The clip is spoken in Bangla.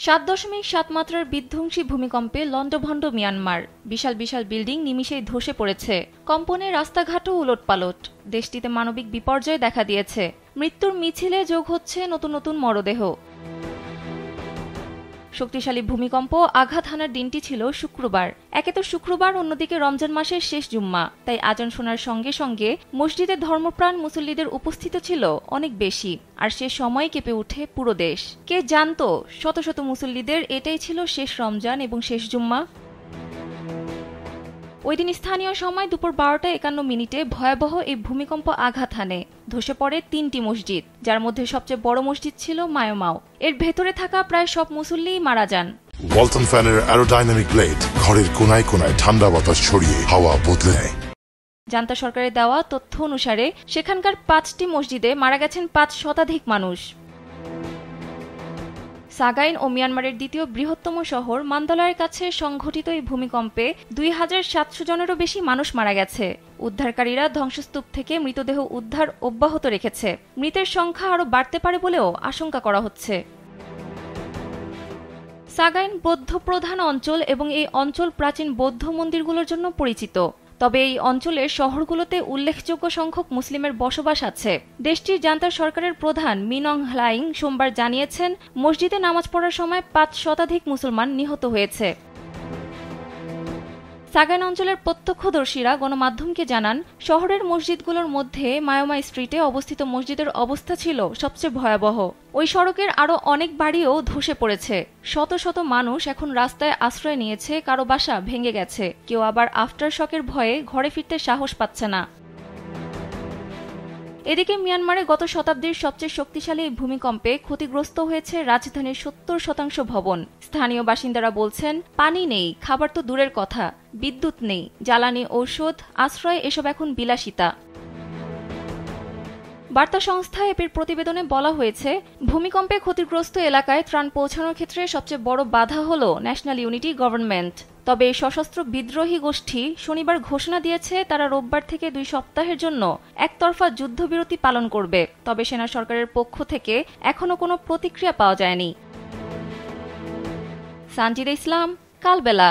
৭.৭ মাত্রার বিধ্বংসী ভূমিকম্পে লণ্ডভণ্ড মিয়ানমার। বিশাল বিশাল বিল্ডিং নিমিষেই ধসে পড়েছে। কম্পনে রাস্তাঘাটও উলটপালট। দেশটিতে মানবিক বিপর্যয় দেখা দিয়েছে। মৃত্যুর মিছিলে যোগ হচ্ছে নতুন নতুন মরদেহ। শক্তিশালী ভূমিকম্প আঘাত হানার দিনটি ছিল শুক্রবার। একে তো শুক্রবার, অন্যদিকে রমজান মাসের শেষ জুম্মা। তাই আজান শোনার সঙ্গে সঙ্গে মসজিদে ধর্মপ্রাণ মুসল্লিদের উপস্থিতি ছিল অনেক বেশি। আর সে সময় কেঁপে উঠে পুরো দেশ। কে জানতো শত শত মুসল্লিদের এটাই ছিল শেষ রমজান এবং শেষ জুম্মা। ওই দিন স্থানীয় সময় দুপুর 12:51 ভয়াবহ এই ভূমিকম্প আঘাত হানে। ধসে পড়ে 3টি মসজিদ, যার মধ্যে সবচেয়ে বড় মসজিদ ছিল মায়োমাও। এর ভেতরে থাকা প্রায় সব মুসল্লিই মারা যান। ওয়ালটন ফ্যানের অ্যারোডাইনামিক ব্লেড ঘরের কোনায় কোনায় ঠান্ডা বাতাস ছড়িয়ে হাওয়া বদলে নেয়। জান্তা সরকারের দেওয়া তথ্য অনুসারে সেখানকার 5টি মসজিদে মারা গেছেন 5 শতাধিক মানুষ। সাগাইন ও মিয়ানমারের দ্বিতীয় বৃহত্তম শহর মান্দালয়ের কাছে সংঘটিত এই ভূমিকম্পে 2700 জনেরও বেশি মানুষ মারা গেছে। উদ্ধারকারীরা ধ্বংসস্তূপ থেকে মৃতদেহ উদ্ধার অব্যাহত রেখেছে। মৃতের সংখ্যা আরও বাড়তে পারে বলেও আশঙ্কা করা হচ্ছে। সাগাইন বৌদ্ধ প্রধান অঞ্চল এবং এই অঞ্চল প্রাচীন বৌদ্ধ মন্দিরগুলোর জন্য পরিচিত। তবে এই অঞ্চলের শহরগুলোতে উল্লেখযোগ্য সংখ্যক মুসলিমের বসবাস আছে। দেশটির জান্তা সরকারের প্রধান মিন অং হ্লাইং সোমবার জানিয়েছেন, মসজিদে নামাজ পড়ার সময় 5 শতাধিক মুসলমান নিহত হয়েছে। সাগাইন অঞ্চলের প্রত্যক্ষদর্শীরা গণমাধ্যমকে জানান, শহরের মসজিদগুলোর মধ্যে মায়োমা স্ট্রিটে অবস্থিত মসজিদের অবস্থা ছিল সবচেয়ে ভয়াবহ। ওই সড়কের আরও অনেক বাড়িও ধসে পড়েছে। শত শত মানুষ এখন রাস্তায় আশ্রয় নিয়েছে, কারো বাসা ভেঙে গেছে। কেউ আবার আফটার শকের ভয়ে ঘরে ফিরতে সাহস পাচ্ছে না। এদিকে মিয়ানমারে গত শতাব্দীর সবচেয়ে শক্তিশালী এই ভূমিকম্পে ক্ষতিগ্রস্ত হয়েছে রাজধানীর 70% ভবন। স্থানীয় বাসিন্দারা বলছেন, পানি নেই, খাবার তো দূরের কথা, বিদ্যুৎ নেই, জ্বালানি, ঔষধ, আশ্রয় এসব এখন বিলাসিতা। বার্তা সংস্থা এপির প্রতিবেদনে বলা হয়েছে, ভূমিকম্পে ক্ষতিগ্রস্ত এলাকায় ত্রাণ পৌঁছানোর ক্ষেত্রে সবচেয়ে বড় বাধা হল ন্যাশনাল ইউনিটি গভর্নমেন্ট। তবে এই সশস্ত্র বিদ্রোহী গোষ্ঠী শনিবার ঘোষণা দিয়েছে তারা রোববার থেকে 2 সপ্তাহের জন্য একতরফা যুদ্ধবিরতি পালন করবে। তবে সেনা সরকারের পক্ষ থেকে এখনো কোনো প্রতিক্রিয়া পাওয়া যায়নি। সানজিদা ইসলাম, কালবেলা।